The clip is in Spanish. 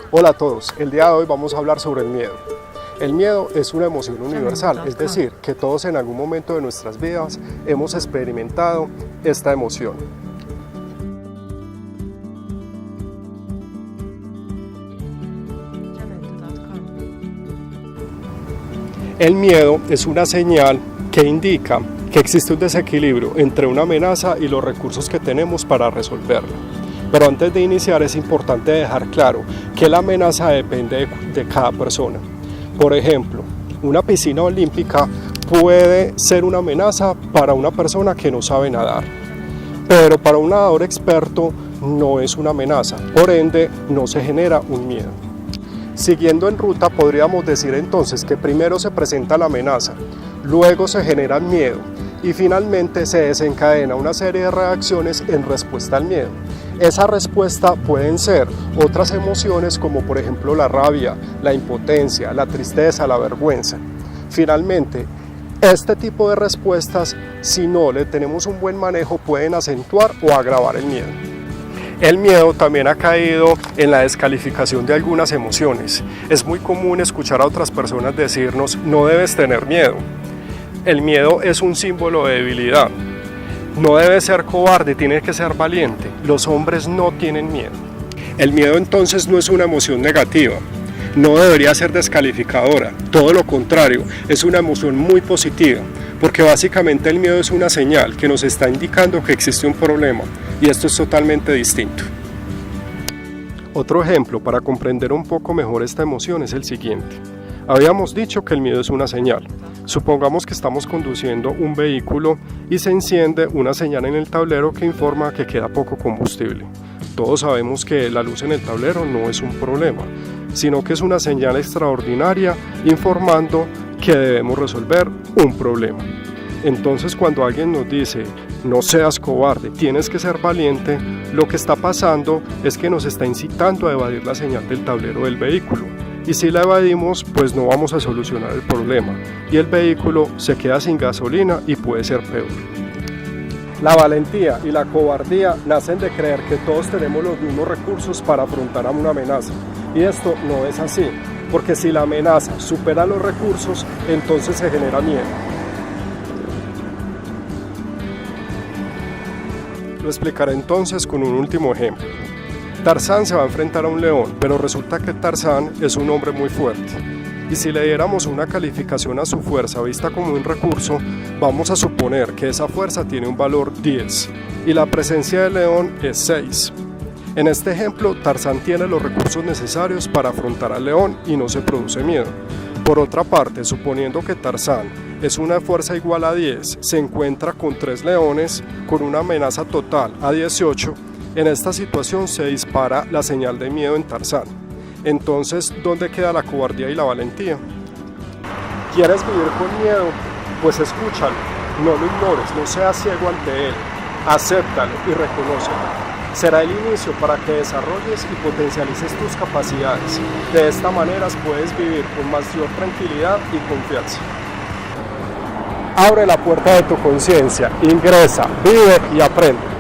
Hola a todos, el día de hoy vamos a hablar sobre el miedo. El miedo es una emoción universal, es decir, que todos en algún momento de nuestras vidas hemos experimentado esta emoción. El miedo es una señal que indica que existe un desequilibrio entre una amenaza y los recursos que tenemos para resolverla. Pero antes de iniciar es importante dejar claro que la amenaza depende de cada persona. Por ejemplo, una piscina olímpica puede ser una amenaza para una persona que no sabe nadar, pero para un nadador experto no es una amenaza, por ende no se genera un miedo. Siguiendo en ruta, podríamos decir entonces que primero se presenta la amenaza, luego se genera el miedo y finalmente se desencadena una serie de reacciones en respuesta al miedo. Esa respuesta pueden ser otras emociones como por ejemplo la rabia, la impotencia, la tristeza, la vergüenza. Finalmente, este tipo de respuestas, si no le tenemos un buen manejo, pueden acentuar o agravar el miedo. El miedo también ha caído en la descalificación de algunas emociones. Es muy común escuchar a otras personas decirnos: no debes tener miedo. El miedo es un símbolo de debilidad. No debes ser cobarde, tienes que ser valiente. Los hombres no tienen miedo. El miedo entonces no es una emoción negativa. No debería ser descalificadora. Todo lo contrario, es una emoción muy positiva. Porque básicamente el miedo es una señal que nos está indicando que existe un problema. Y esto es totalmente distinto. Otro ejemplo para comprender un poco mejor esta emoción es el siguiente. Habíamos dicho que el miedo es una señal. Supongamos que estamos conduciendo un vehículo y se enciende una señal en el tablero que informa que queda poco combustible. Todos sabemos que la luz en el tablero no es un problema, sino que es una señal extraordinaria informando que debemos resolver un problema. Entonces, cuando alguien nos dice: no seas cobarde, tienes que ser valiente, lo que está pasando es que nos está incitando a evadir la señal del tablero del vehículo. Y si la evadimos, pues no vamos a solucionar el problema y el vehículo se queda sin gasolina y puede ser peor. La valentía y la cobardía nacen de creer que todos tenemos los mismos recursos para afrontar a una amenaza. Y esto no es así, porque si la amenaza supera los recursos, entonces se genera miedo. Lo explicaré entonces con un último ejemplo. Tarzán se va a enfrentar a un león, pero resulta que Tarzán es un hombre muy fuerte. Y si le diéramos una calificación a su fuerza vista como un recurso, vamos a suponer que esa fuerza tiene un valor 10 y la presencia del león es 6. En este ejemplo, Tarzán tiene los recursos necesarios para afrontar al león y no se produce miedo. Por otra parte, suponiendo que Tarzán es una fuerza igual a 10, se encuentra con 3 leones con una amenaza total a 18, en esta situación se dispara la señal de miedo en Tarzán. Entonces, ¿dónde queda la cobardía y la valentía? ¿Quieres vivir con miedo? Pues escúchalo, no lo ignores, no seas ciego ante él, acéptalo y reconócelo. Será el inicio para que desarrolles y potencialices tus capacidades. De esta manera puedes vivir con mayor tranquilidad y confianza. Abre la puerta de tu conciencia, ingresa, vive y aprende.